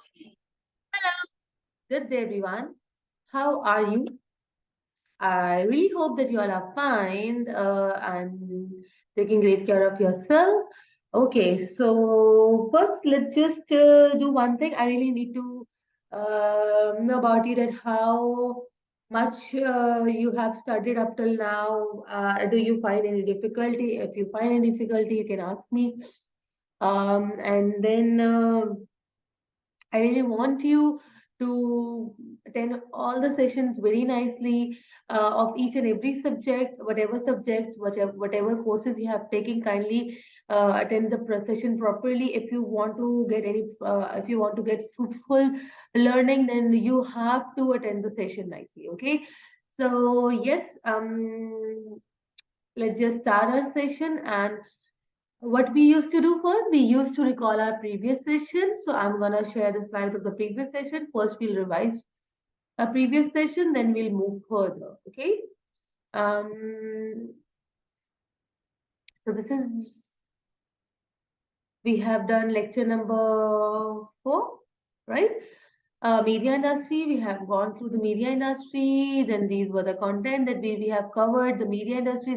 Hello, good day everyone. How are you? I really hope that you all are fine and taking great care of yourself. Okay, so first let's just do one thing. I really need to know about you that how much you have studied up till now. Do you find any difficulty? If you find any difficulty, you can ask me. And then I really want you to attend all the sessions very nicely of each and every subject, whatever subjects, whatever courses you have taken. Kindly attend the session properly. If you want to get if you want to get fruitful learning, then you have to attend the session nicely. Okay. So yes, let's just start our session. And what we used to do first, we used to recall our previous session. So I'm going to share the slides of the previous session. First, we'll revise our previous session, then we'll move further. Okay. Um, so this is, we have done lecture number 4, right? Media industry, we have gone through the media industry. Then these were the content that we have covered. The media industry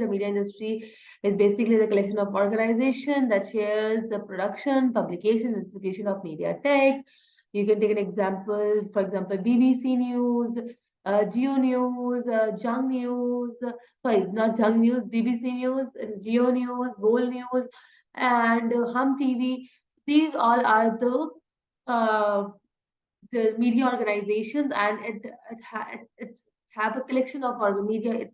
is basically the collection of organization that shares the production, publication, and distribution of media text. You can take an example, for example, BBC News, Geo News, Jung News, sorry, not Jung News, BBC News, Geo News, Gold News, and Hum TV. These all are the media organizations, and it's have a collection of media.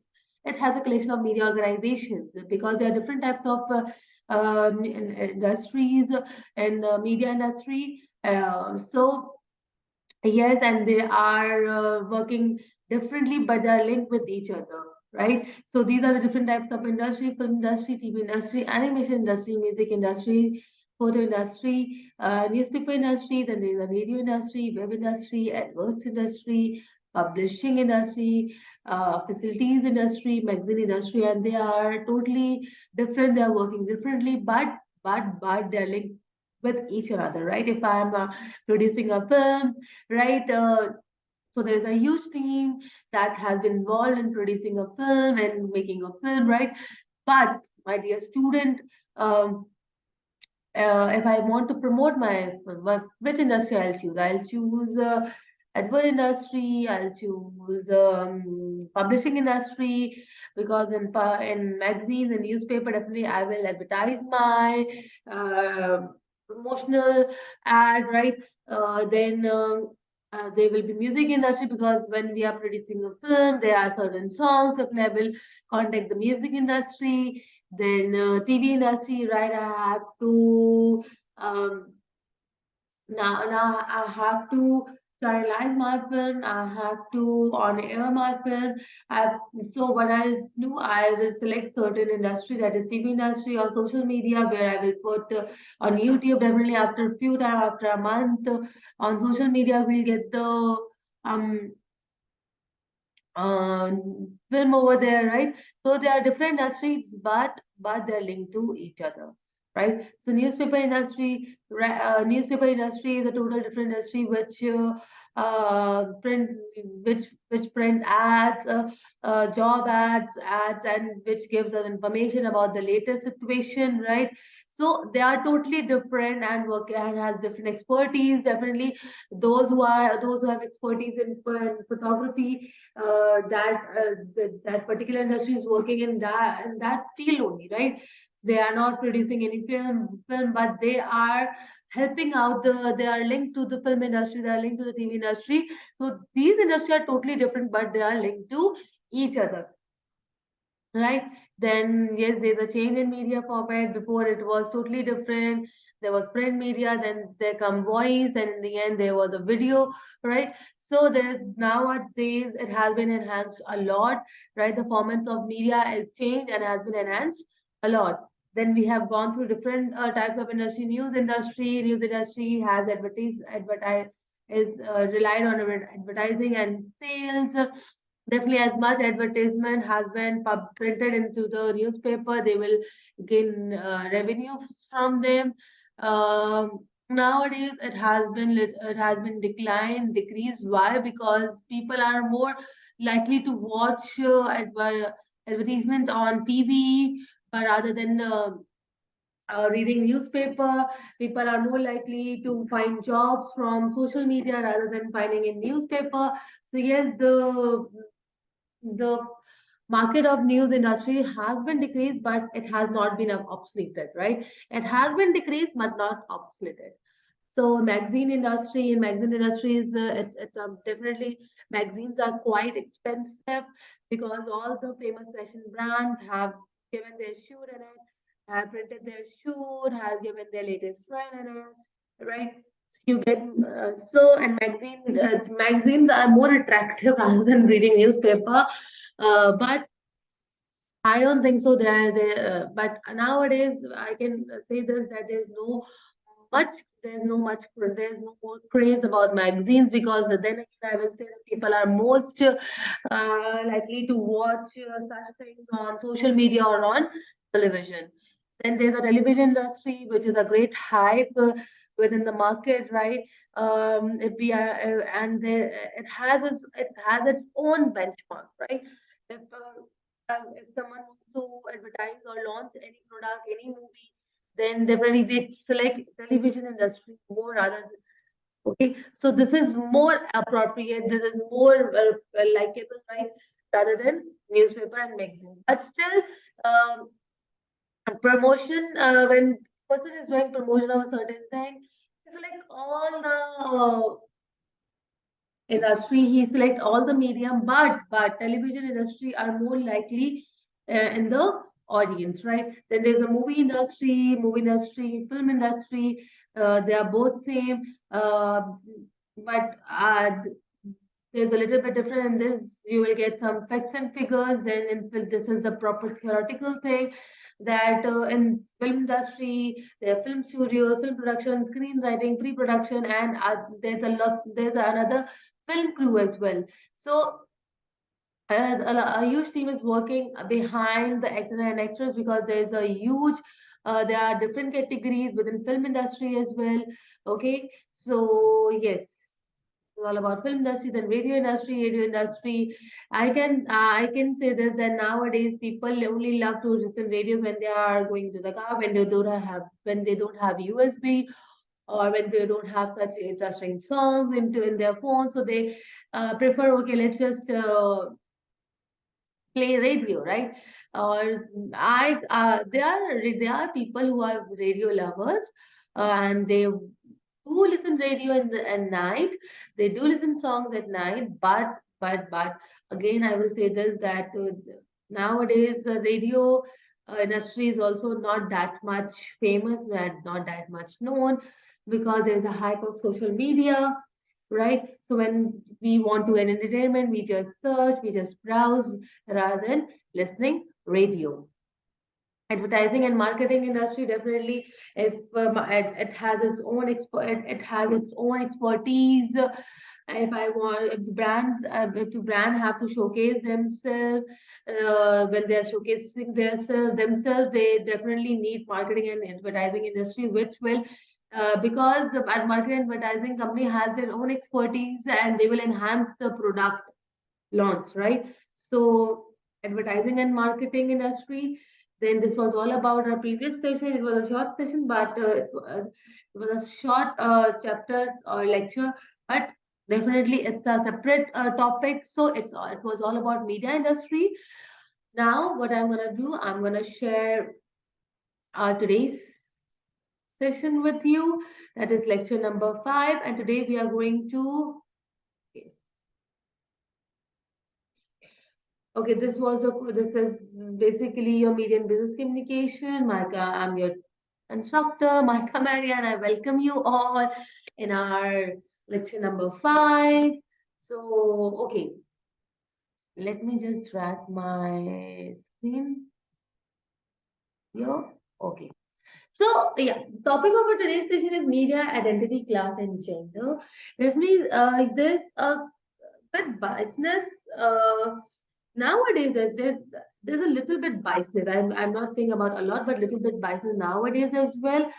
It has a collection of media organizations because there are different types of industries and media industry. So yes, and they are working differently, but they are linked with each other, right? So these are the different types of industry: film industry, TV industry, animation industry, music industry, photo industry, newspaper industry. Then there is a radio industry, web industry, adverts industry, publishing industry, facilities industry, magazine industry, and they are totally different. They are working differently, but they're linked with each other, right? If I am producing a film, right? So there's a huge team that has been involved in producing a film and making a film, right? But my dear student, if I want to promote my film, which industry I'll choose? I'll choose advert industry. I'll choose publishing industry because in magazines and newspaper, definitely I will advertise my promotional ad, right? Then there will be music industry because when we are producing a film, there are certain songs. Definitely, I will contact the music industry. Then TV industry, right? I have to um, now I have to sterilize my film. I have to on air my film. I so what I'll do, I will select certain industry, that is TV industry or social media, where I will put on YouTube. Definitely after a few time, after a month, on social media we'll get the um uh, film over there, right? So there are different industries, but they're linked to each other, right? So newspaper industry is a total different industry which print which print ads, job ads, and which gives us information about the latest situation, right? So they are totally different and work and has different expertise. Definitely, those who have expertise in photography, that particular industry is working in that field only, right? They are not producing any film, but they are helping out they are linked to the film industry, they are linked to the TV industry. So these industries are totally different, but they are linked to each other, right? Then yes, there's a change in media format. Before it was totally different. There was print media, then there come voice, and in the end there was a video, right? So there's nowadays it has been enhanced a lot, right? The formats of media is changed and has been enhanced a lot. Then we have gone through different types of industry. News industry has advertise is relied on advertising and sales. Definitely, as much advertisement has been printed into the newspaper, they will gain revenues from them. nowadays it has been declined, decreased. Why? Because people are more likely to watch advertisement on TV rather than reading newspaper. People are more likely to find jobs from social media rather than finding in newspaper. So yes, the market of news industry has been decreased, but it has not been obsoleted, right? It has been decreased, but not obsoleted. So magazine industry is it's definitely magazines are quite expensive because all the famous fashion brands have given their shoot in it, have printed their shoot, have given their latest trend in it, right? So you get and magazines are more attractive rather than reading newspaper, but I don't think so. But nowadays I can say this that much there's no more craze about magazines because then again I will say that people are most likely to watch such things on social media or on television. Then there's a television industry which is a great hype within the market, right? If we are it has its own benchmark, right? If someone wants to advertise or launch any product, any movie, then definitely they select television industry more rather than, okay. So this is more appropriate. This is more likable, right? Rather than newspaper and magazine. But still, um, promotion when person is doing promotion of a certain thing, it's like all the industry he select all the medium, but television industry are more likely in the audience, right? Then there's a movie industry, film industry. They are both same, but there's a little bit different in this. You will get some facts and figures. Then this is a proper theoretical thing that in film industry, there are film studios, film production, screenwriting, pre-production, and there's another film crew as well. So a huge team is working behind the actor and actress because there's a huge there are different categories within film industry as well. Okay, so yes, it's all about film industry, then radio industry. I can say this that nowadays people only love to listen radio when they are going to the car, when they don't have USB, or when they don't have such interesting songs in their phone, so they prefer, okay, let's just play radio, right? Or there are people who are radio lovers, and they do listen radio at night. They do listen songs at night, but again, I will say this that nowadays radio industry is also not that much famous, not that much known because there's a hype of social media, right? So when we want to get entertainment, we just search, we just browse rather than listening radio. Advertising and marketing industry, definitely, if it has its own it has its own expertise. If I want, if the brand have to showcase themselves, when they are showcasing themselves, they definitely need marketing and advertising industry, which will because a marketing and advertising company has their own expertise and they will enhance the product launch, right? So advertising and marketing industry. Then this was all about our previous session. It was a short session, but it was a short chapter or lecture, but definitely it's a separate topic. So it was all about media industry. Now, what I'm gonna do, I'm gonna share today's session with you. That is lecture number 5, and today we are going to. Okay, this is basically your media and business communication. I'm your instructor, Micah Maria, and I welcome you all in our lecture number 5. So, okay, let me just drag my screen here. Okay. So, yeah, topic of our today's session is media, identity, class, and gender. Definitely, there's a bit biasness. Uh, Nowadays, there's a little bit biasness. I'm not saying about a lot, but little bit biasness nowadays as well.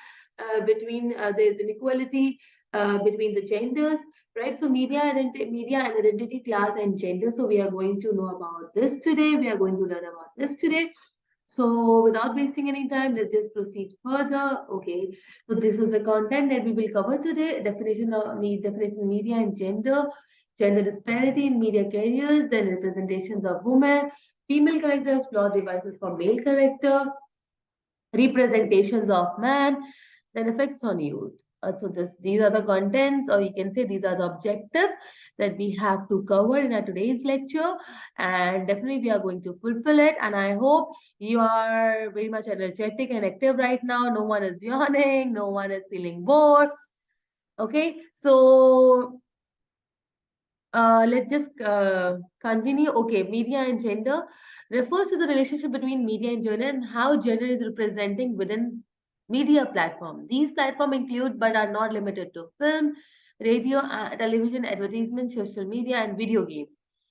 between there's inequality between the genders, right? So media and identity, class and gender. So we are going to know about this today. We are going to learn about this today. So without wasting any time, let's just proceed further. Okay, so this is the content that we will cover today. Definition media and gender, gender disparity in media careers, then representations of women, female characters, plot devices for male character, representations of man, then effects on youth. These are the contents, or you can say these are the objectives that we have to cover in our today's lecture, and definitely we are going to fulfill it. And I hope you are very much energetic and active right now. No one is yawning, no one is feeling bored. Okay, so let's just continue. Okay, media and gender refers to the relationship between media and gender and how gender is representing within media platform. These platforms include but are not limited to film, radio, television, advertisement, social media, and video games.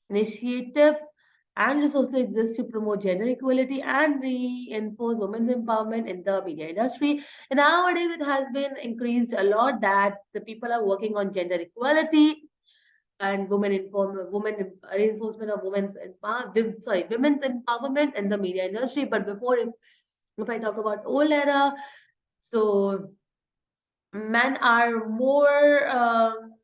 Initiatives and resources exist to promote gender equality and reinforce women's empowerment in the media industry. And nowadays, it has been increased a lot that the people are working on gender equality and reinforcement of women's empowerment in the media industry. But before, if I talk about old era, so men are more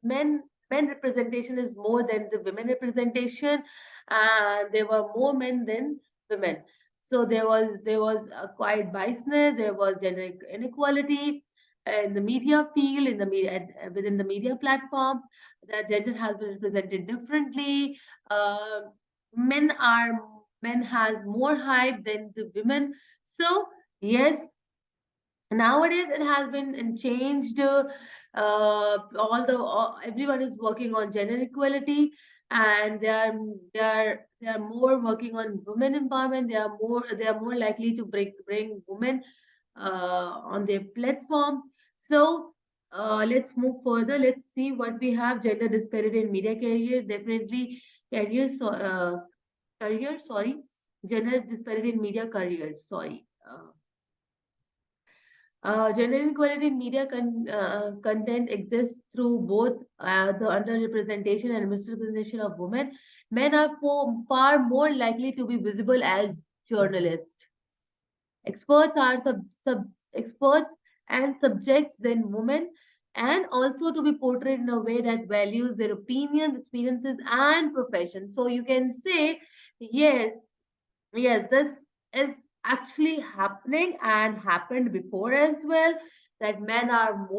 men representation is more than the women representation, and there were more men than women. So there was a quite biasness, there was gender inequality in the media field, in the media within the media platform. That gender has been represented differently. uh, men are men has more hype than the women. So yes, nowadays it has been changed. Everyone is working on gender equality, and they are more working on women empowerment. They are more likely to bring women on their platform. So let's move further. Let's see what we have. Gender disparity in media career, definitely careers. Career, sorry, gender disparity in media careers. Sorry. Gender inequality in media content exists through both the underrepresentation and misrepresentation of women. Men are far more likely to be visible as journalists. Experts are experts and subjects than women, and also to be portrayed in a way that values their opinions, experiences, and profession. So you can say, yes, yes, this is actually happening and happened before as well. That men are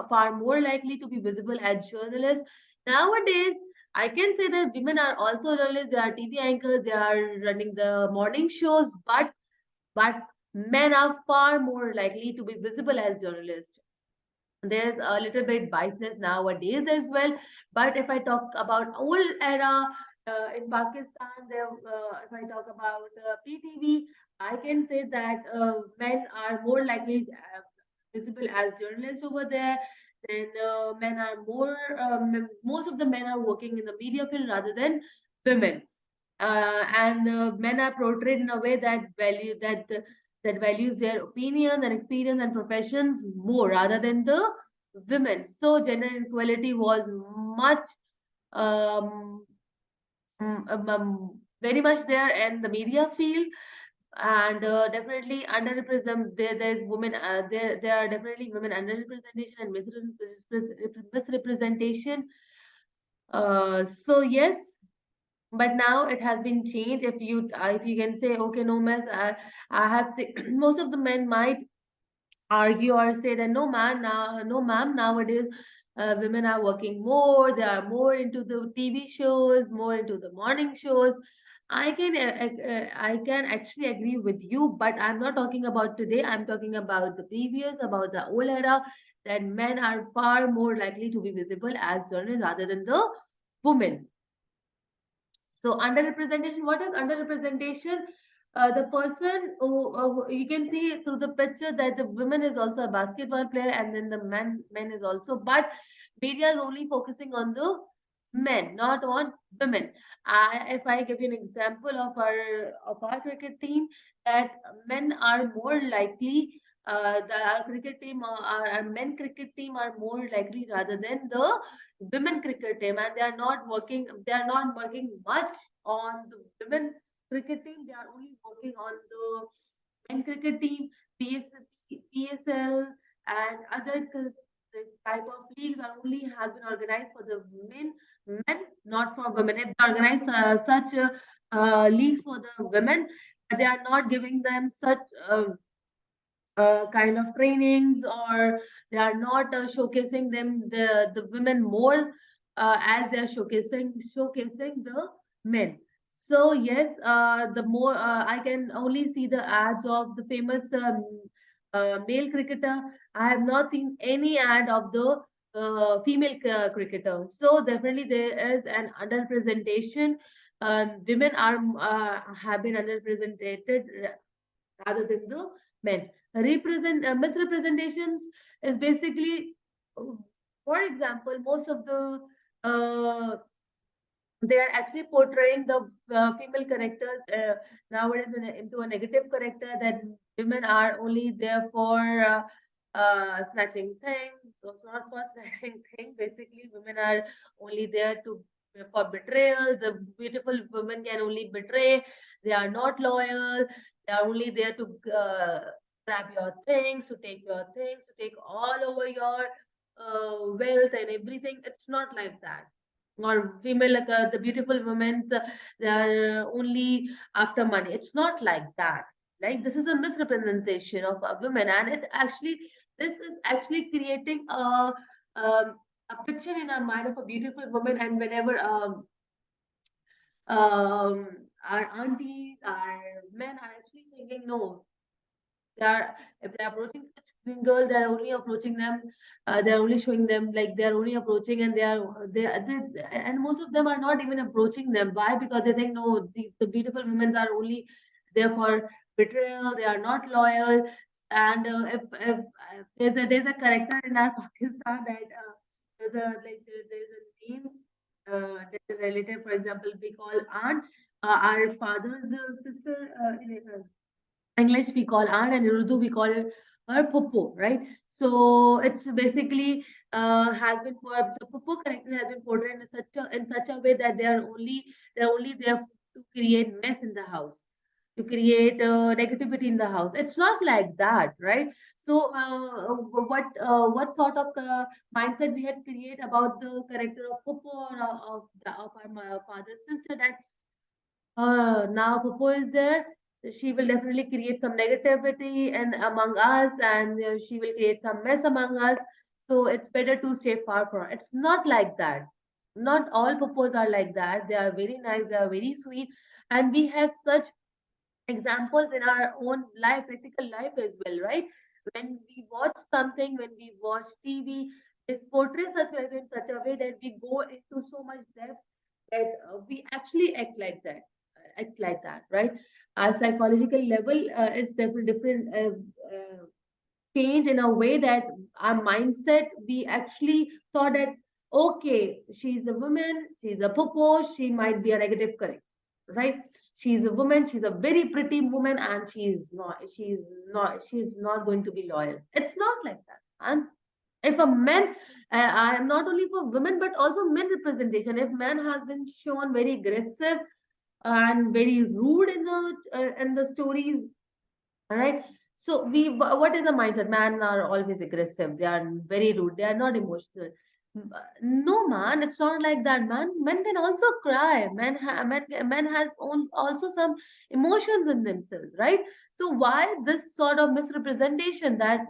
far more likely to be visible as journalists. Nowadays, I can say that women are also journalists. They are TV anchors. They are running the morning shows. But men are far more likely to be visible as journalists. There's a little bit biasness nowadays as well. But if I talk about old era in Pakistan, if I talk about PTV, I can say that men are more likely visible as journalists over there. Then men are more, most of the men are working in the media field rather than women. And men are portrayed in a way that values their opinions and experience and professions more rather than the women. So gender inequality was much um, very much there in the media field, and definitely underrepresented. There's women. There are definitely women underrepresentation and misrepresentation. So yes, but now it has been changed. If you can say, okay, no mess, I have seen most of the men might argue or say that no man, no ma'am, nowadays women are working more, they are more into the TV shows, more into the morning shows. I can actually agree with you, but I'm not talking about today. I'm talking about the previous, about the old era, that men are far more likely to be visible as journalists rather than the women. So underrepresentation, what is underrepresentation? The person who you can see through the picture that the woman is also a basketball player, and then the men is also, but media is only focusing on the men, not on women. If I give you an example of our cricket team, that men are more likely the cricket team, our men cricket team are more likely rather than the women cricket team, and they are not working. They are not working much on the women cricket team. They are only working on the men cricket team, PSL, and other this type of leagues are only has been organized for the men, not for women. If they organize such leagues for the women, they are not giving them such kind of trainings, or they are not showcasing them the women more as they are showcasing the men. So yes, the more I can only see the ads of the famous male cricketer. I have not seen any ad of the female cricketer. So definitely there is an underrepresentation. Women are have been underrepresented rather than the men. Misrepresentations is basically, uh, for example, most of the they are actually portraying the female characters nowadays into a negative character, that women are only there for snatching things. So it's not for snatching things. Basically, women are only there to for betrayal. The beautiful women can only betray. They are not loyal. They are only there to grab your things, to take your things, to take all over your wealth and everything. It's not like that. Or female, like the beautiful women, they are only after money. It's not like that. Like, this is a misrepresentation of a women, and it actually, this is actually creating a picture in our mind of a beautiful woman. And whenever our aunties, our men are actually thinking, no, they are, if they're approaching such young girl, they're only approaching them, they're only showing them, like they're only approaching, and and most of them are not even approaching them. Why? Because they think, no, the beautiful women are only there for betrayal, they are not loyal. And if there's a character in our Pakistan that there's a name, there's a relative, for example, we call aunt, our father's sister, English we call aunt, and in Urdu we call her Puppo, right? So it's basically has been for the Puppo character has been portrayed in such a way that they're only there to create mess in the house, to create negativity in the house. It's not like that, right? So what sort of mindset we had create about the character of Puppo, or of our father's sister, that now Popo is there, she will definitely create some negativity and among us, and she will create some mess among us. So it's better to stay far from her. It's not like that. Not all Popos are like that. They are very nice. They are very sweet, and we have such examples in our own life, practical life as well, right? When we watch something, when we watch TV, it portrays us in such a way that we go into so much depth that we actually act like that, right? Our psychological level is definitely different. Change in a way that our mindset, we actually thought that, okay, she's a woman, she's a popo, she might be a negative correct, right? She's a woman, she's a very pretty woman, and she's not going to be loyal. It's not like that. And if a man, I am not only for women but also men representation, if man has been shown very aggressive and very rude in the stories, all right. So what is the mindset? Men are always aggressive. They are very rude. They are not emotional. No, man, it's not like that, man. Men can also cry. Men has also some emotions in themselves, right? So why this sort of misrepresentation that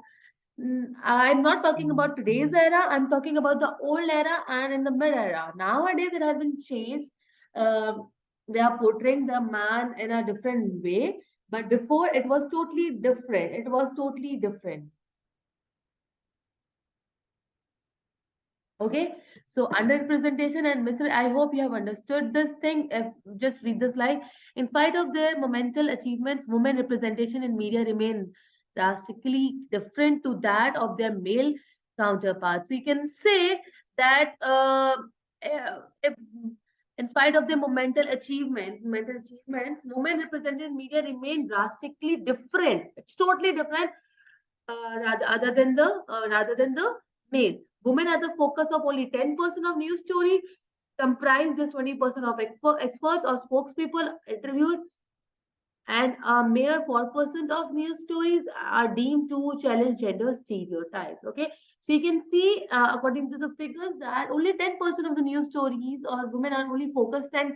I'm not talking about today's era. I'm talking about the old era and in the mid era. Nowadays, it has been changed. They are portraying the man in a different way, but before it was totally different. It was totally different. Okay, so underrepresentation and I hope you have understood this thing. If, just read the slide. In spite of their monumental achievements, women representation in media remain drastically different to that of their male counterparts. So you can say that if, in spite of their mental achievements, women represented in media remain drastically different. It's totally different rather than the male. Women are the focus of only 10% of news story, comprise just 20% of experts or spokespeople interviewed, and a mere 4% of news stories are deemed to challenge gender stereotypes. Okay, so you can see, according to the figures, that only 10% of the news stories or women are only focused 10%,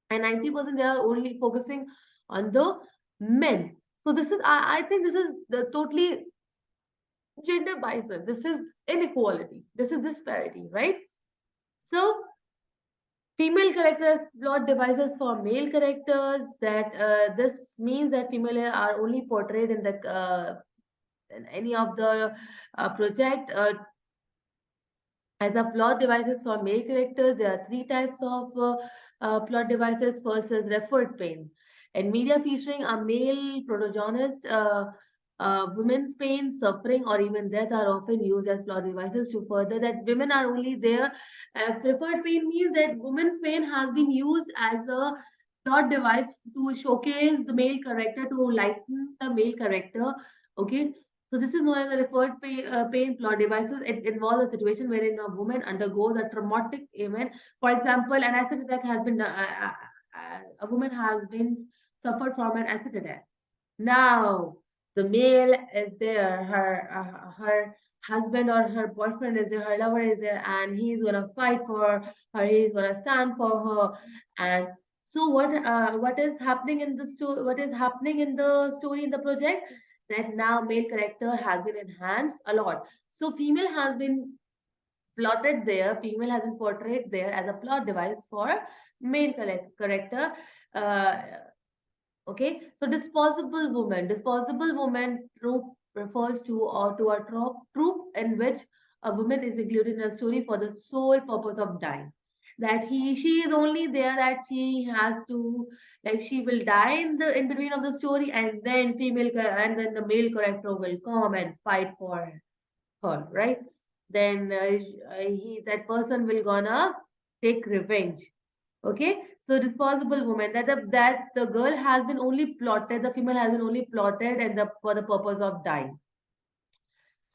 and 90% they are only focusing on the men. So this is, I think this is the totally gender biases. This is inequality. This is disparity, right? So female characters plot devices for male characters. That this means that female are only portrayed in the in any of the project as a plot devices for male characters. There are three types of plot devices. First is referred pain. In media featuring a male protagonist, women's pain, suffering, or even death are often used as plot devices to further that women are only there. Preferred pain means that women's pain has been used as a plot device to showcase the male character, to lighten the male character. Okay, so this is known as a referred pain plot devices. It involves a situation wherein a woman undergoes a traumatic event. For example, an acid attack has been a woman has been suffered from an acid attack. Now the male is there, her husband or her boyfriend is there, her lover is there, and he's gonna fight for her. He's gonna stand for her, and so what is happening in the story? What is happening in the story in the project? That now male character has been enhanced a lot. So female has been plotted there. Female has been portrayed there as a plot device for male character. Uh, Okay, so disposable woman. Disposable woman trope refers to or to a trope in which a woman is included in a story for the sole purpose of dying. That she is only there, that she has to, like, she will die in the in between of the story, and then and then the male character will come and fight for her, right? Then that person will gonna take revenge. Okay, so disposable woman, that the girl has been only plotted, the female has been only plotted and the for the purpose of dying.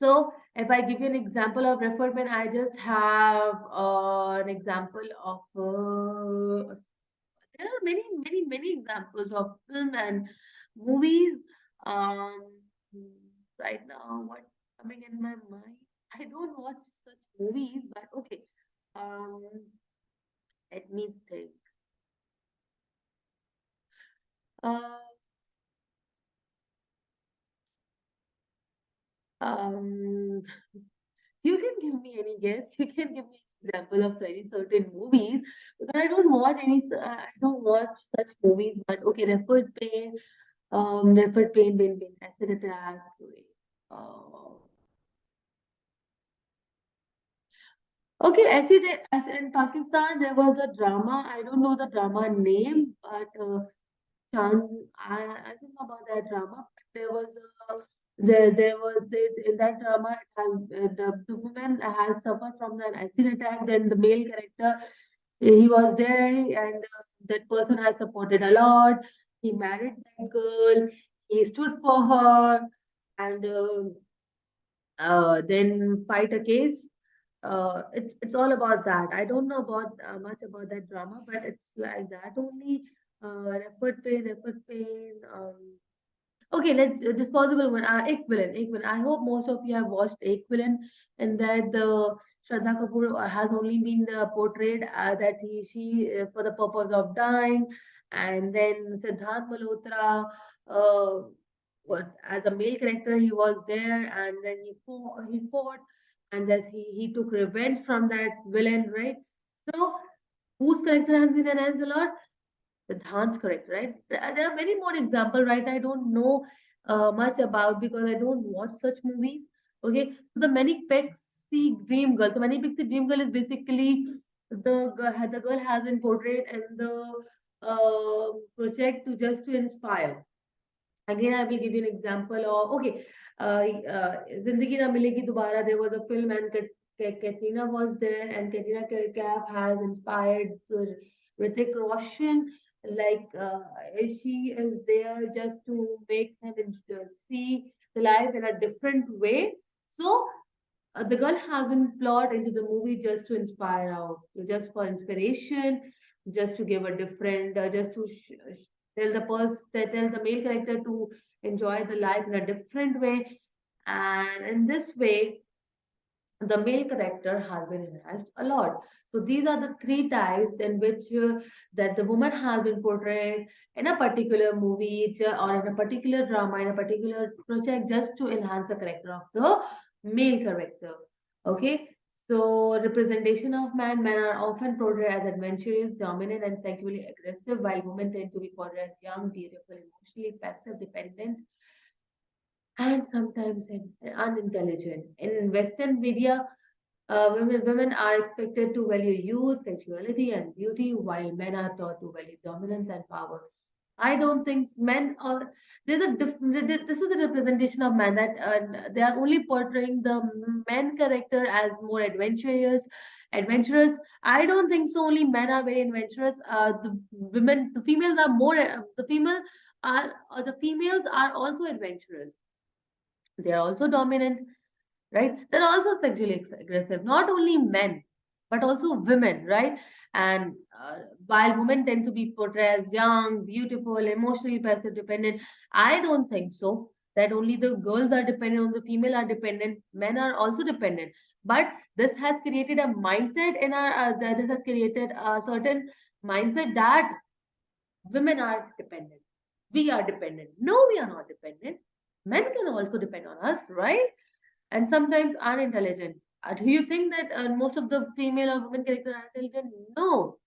So if I give you an example of referment, I just have an example of there are many examples of film and movies. Um, right now, what coming in my mind? I don't watch such movies, but okay. Um, let me think. Uh, Um, you can give me any guess. You can give me an example of any certain movies because I don't watch I don't watch such movies. But okay, referred pain, acid attack. Uh, okay, as in Pakistan, there was a drama. I don't know the drama name, but Chan, I don't know about that drama, but there was a there was in that drama it has the woman has suffered from an acid attack. Then the male character, he was there, and that person has supported a lot. He married that girl. He stood for her, and then fight a case. It's all about that. I don't know about much about that drama, but it's like that only. Referred pain. Okay, let's disposable one. Equivalent. I hope most of you have watched Equivalent, and that the Shraddha Kapoor has only been portrayed that she for the purpose of dying, and then Siddharth Malhotra, uh, what as a male character he was there, and then he fought, and that he took revenge from that villain, right? So whose character has been enhanced a lot? Siddhant's correct, right? There are many more examples, right? I don't know much about because I don't watch such movies. Okay, so the Manic Pixie Dream Girl. So Manic Pixie Dream Girl is basically the girl has been portrayed in the project to just to inspire. Again, I will give you an example of okay, Zindagi Na Milegi Dobara. There was a film and Katrina was there, and Katrina Kaif has inspired Hrithik Roshan. Like she is there just to make him see the life in a different way. So the girl has been plot into the movie just to inspire out, just for inspiration, just to give a different, just to tell the tell the male character to enjoy the life in a different way, and in this way the male character has been enhanced a lot. So these are the three types in which that the woman has been portrayed in a particular movie or in a particular drama, in a particular project, just to enhance the character of the male character. Okay. So representation of men are often portrayed as adventurous, dominant, and sexually aggressive, while women tend to be portrayed as young, beautiful, emotionally passive, dependent, and sometimes unintelligent. In Western media, women are expected to value youth, sexuality, and beauty, while men are taught to value dominance and power. I don't think men are. There's a this is the representation of men that they are only portraying the men character as more adventurous. Adventurous. I don't think so. Only men are very adventurous. The females are more. The females are also adventurous. They are also dominant, right? They're also sexually aggressive. Not only men, but also women, right? And while women tend to be portrayed as young, beautiful, emotionally passive, dependent, I don't think so. That only the girls are dependent on the female are dependent. Men are also dependent. But this has created a mindset in our. This has created a certain mindset that women are dependent. We are dependent. No, we are not dependent. Men can also depend on us, right? And sometimes unintelligent. Do you think that most of the female or women characters are intelligent? No,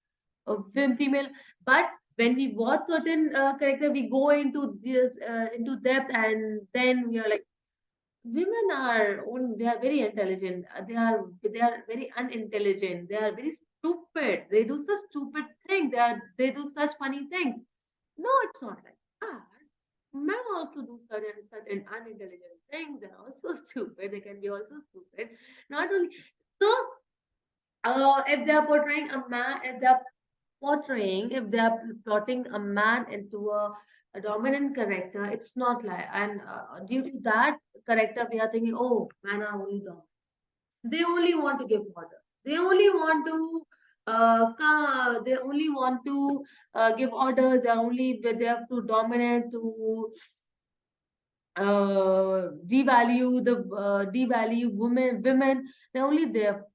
female. But when we watch certain character, we go into this into depth, and then we are like, women are they are very intelligent. They are very unintelligent. They are very stupid. They do such stupid things. They do such funny things. No, it's not like that. Men also do certain unintelligent things. They're also stupid. They can be also stupid. Not only so, if they are portraying a man, if they are plotting a man into a dominant character, it's not like, and due to that character, we are thinking, oh, men are only dominant. They only want to give order. They only want to they only want to give orders. They have to dominate to devalue women. They're only there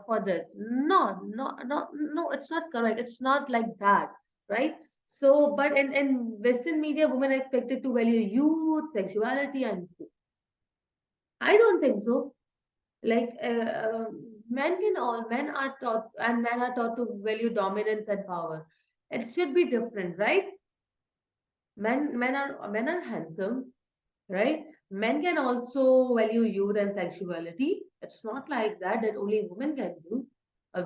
for this. No, no, no, no, it's not correct. It's not like that, right? So, but in Western media, women are expected to value youth, sexuality, and food. I don't think so. Like men are taught, and men are taught to value dominance and power. It should be different, right? Men are handsome, right? Men can also value youth and sexuality. It's not like that only women can do.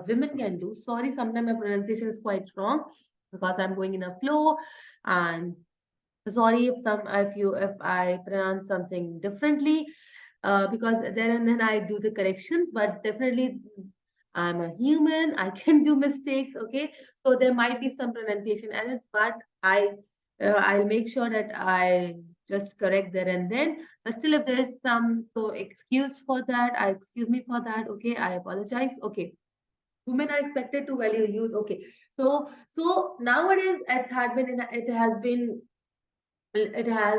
Women can do. Sorry, sometimes my pronunciation is quite wrong because I'm going in a flow. And sorry if I pronounce something differently, because then and then I do the corrections. But definitely, I'm a human. I can do mistakes. Okay, so there might be some pronunciation errors, but I'll make sure that I just correct there and then. But still, if there is some excuse for that, I excuse me for that. Okay, I apologize. Okay, women are expected to value youth. Okay, so nowadays it has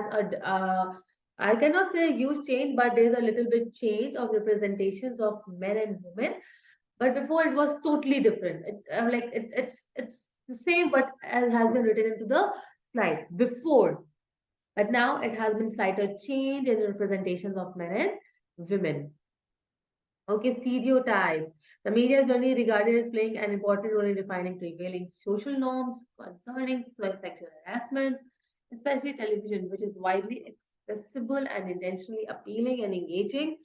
a I cannot say a huge change, but there's a little bit change of representations of men and women. But before it was totally different. It's the same, but as has been written into the slide before. But now it has been slighted change in representations of men and women. Okay, stereotype. The media is generally regarded as playing an important role in defining prevailing social norms concerning sexual harassment, especially television, which is widely accessible and intentionally appealing and engaging.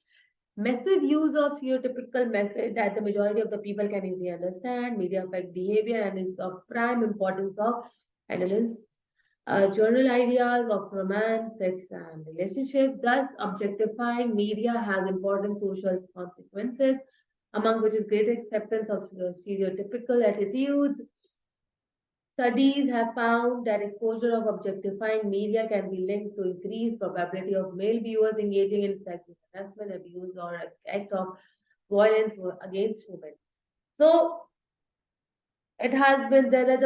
Massive use of stereotypical message that the majority of the people can easily understand. Media affect behavior and is of prime importance of analysts. General ideas of romance, sex, and relationships. Thus, objectifying media has important social consequences, among which is greater acceptance of stereotypical attitudes, Studies have found that exposure of objectifying media can be linked to increased probability of male viewers engaging in sexual harassment, abuse, or act of violence against women. So it has been there that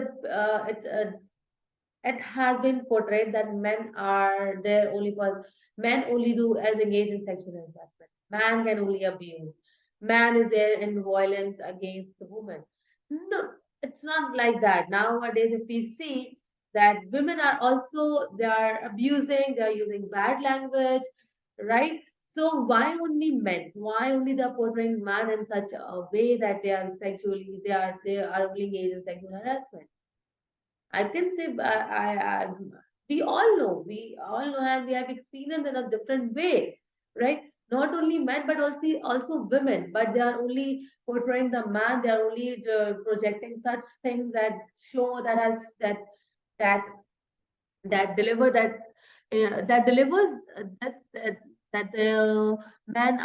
it has been portrayed that men are there only for men only do as engage in sexual harassment. Man can only abuse. Man is there in violence against the woman. No, it's not like that. Nowadays, if we see that women are also they are abusing, they are using bad language, right? So why only men? Why only they are portraying man in such a way that they are only engaged in sexual harassment? I can say we all know and we have experienced in a different way, right? Not only men but also women, but they are only portraying the man. They are only projecting such things that show that has that that deliver that delivers that the men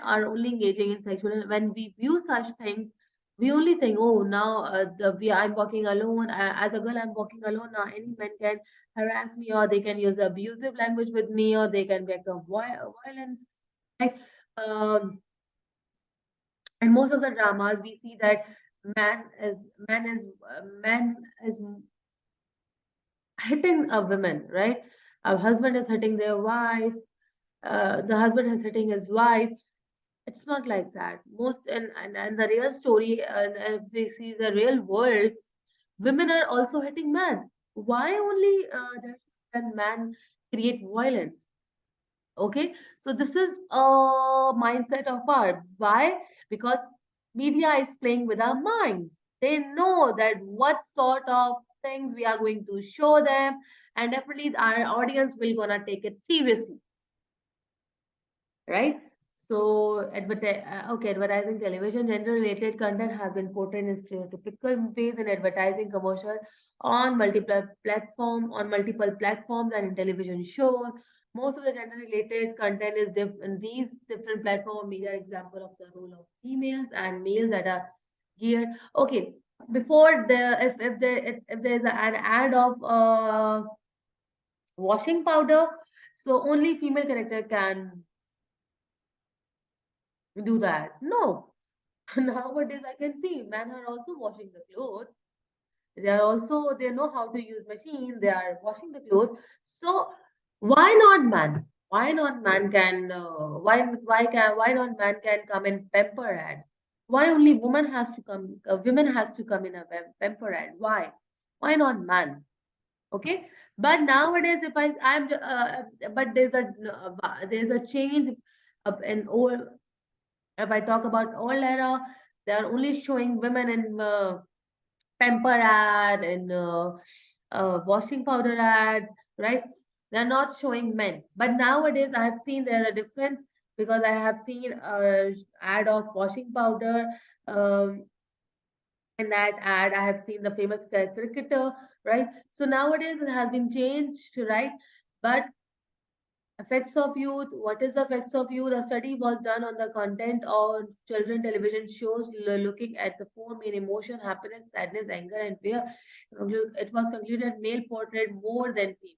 are only engaging in sexual. When we view such things, we only think, oh, now I'm walking alone. As a girl, I'm walking alone now. Any man can harass me, or they can use abusive language with me, or they can act of violence. Right? Um, and most of the dramas, we see that man is hitting a woman, right? A husband is hitting their wife. The husband is hitting his wife. It's not like that. Most and the real story, if we see the real world, women are also hitting men. Why only does man create violence? Okay, so this is a mindset of our why? Because media is playing with our minds. They know that what sort of things we are going to show them, and definitely our audience will gonna take it seriously, right? So, advertising television gender-related content has been portrayed in stereotypical ways in advertising commercial on multiple platforms and in television shows. Most of the gender-related content is in these different platform media example of the role of females and males that are geared. Okay, before the if there is an ad of washing powder, so only female character can do that. No, nowadays I can see men are also washing the clothes. They know how to use machine. They are washing the clothes. So why not man? Why not man can? Why not man can come in pamper ad? Why only woman has to come? Women has to come in a pamper ad? Why? Why not man? Okay, but nowadays if but there's a change in old. If I talk about old era, they are only showing women in pamper ad and washing powder ad, right? They're not showing men. But nowadays, I have seen there's a difference because I have seen ad of washing powder. Um, in that ad, I have seen the famous cricketer, right? So nowadays, it has been changed, right? But effects of youth. What is the effects of youth? A study was done on the content on children television shows looking at the four main emotion: happiness, sadness, anger, and fear. It was concluded male portrayed more than female.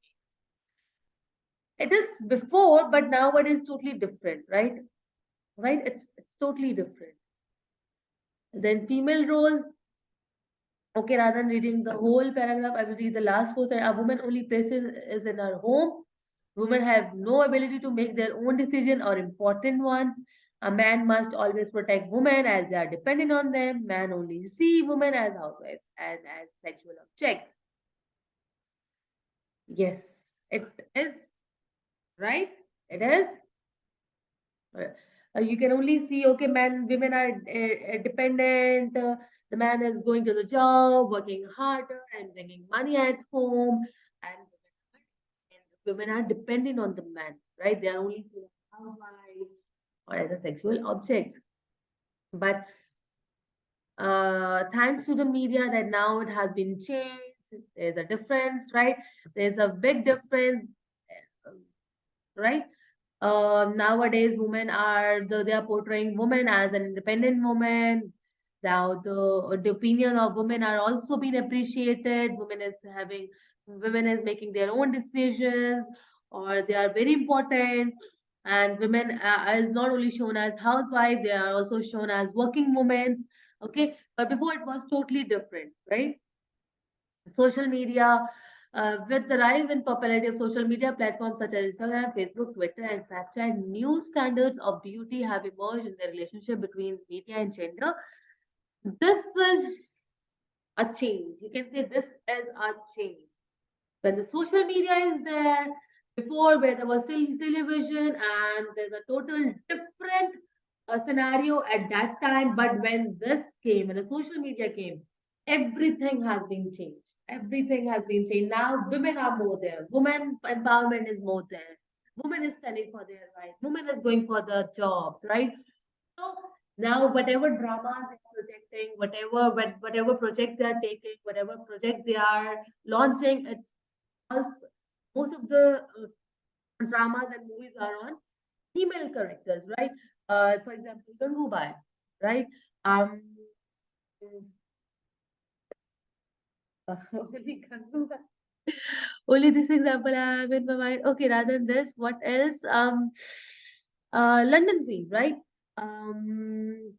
It is before, but now it is totally different, right? Right? It's totally different. Then female role. Okay, rather than reading the whole paragraph, I will read the last four sentences. A woman only place is in her home. Women have no ability to make their own decision or important ones. A man must always protect women as they are dependent on them. Man only see women as housewives and as sexual objects. Yes, it is, right? It is. You can only see, okay, women are dependent. The man is going to the job, working harder and bringing money at home, and women are dependent on the man, right? They are only seen as housewives or as a sexual object. But thanks to the media, that now it has been changed. There's a difference, right? There's a big difference, right? Nowadays, women are they are portraying women as an independent woman. Now the opinion of women are also being appreciated. Women is making their own decisions, or they are very important. And women is not only shown as housewife, they are also shown as working women. Okay, but before it was totally different, right? Social media, with the rise in popularity of social media platforms such as Instagram, Facebook, Twitter, and Snapchat, new standards of beauty have emerged in the relationship between media and gender. This is a change. You can say this is a change. When the social media is there, before where there was still television, and there's a total different scenario at that time. But when this came, when the social media came, everything has been changed. Everything has been changed. Now women are more there. Women empowerment is more there. Women is standing for their rights. Women is going for the jobs, right? So now whatever dramas they are projecting, whatever projects they are taking, whatever projects they are launching, it's all, most of the dramas and movies are on female characters, right? For example, Gangubai, right? Um, only Gangubai. Only this example I have in my mind. Okay, rather than this, what else? London Queen, right? Um,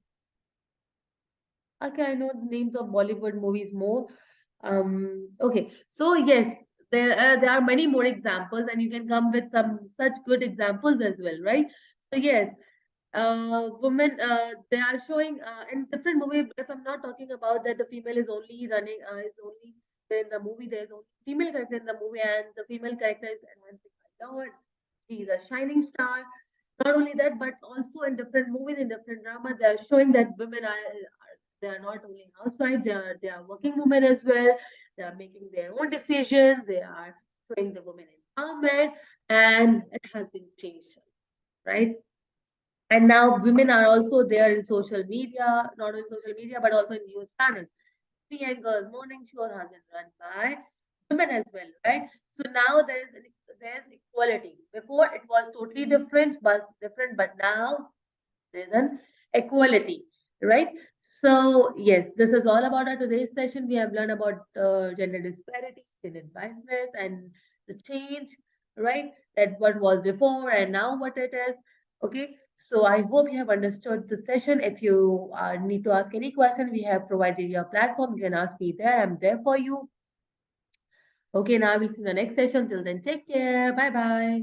okay, I know the names of Bollywood movies more. Okay, so yes, there are many more examples, and you can come with some such good examples as well, right? So yes, women they are showing in different movie. If I'm not talking about that, the female is only running is only in the movie. There's only female character in the movie, and the female character is enhancing my lord. She's a shining star. Not only that, but also in different movies, in different dramas, they are showing that women are they are not only housewives, they are working women as well. They are making their own decisions. They are showing the women empowerment, and it has been changed, right? And now women are also there in social media, not in social media, but also in news channels. Three Angles morning show has been run by women as well, right? So now there's equality. Before it was totally different, but now there's an equality, right? So yes, this is all about our today's session. We have learned about gender disparity, gender biasness, and the change, right? That what was before and now what it is. Okay, so I hope you have understood the session. If you need to ask any question, we have provided your platform. You can ask me there. I'm there for you. Okay, now we see you in the next session. Till then, take care. Bye bye.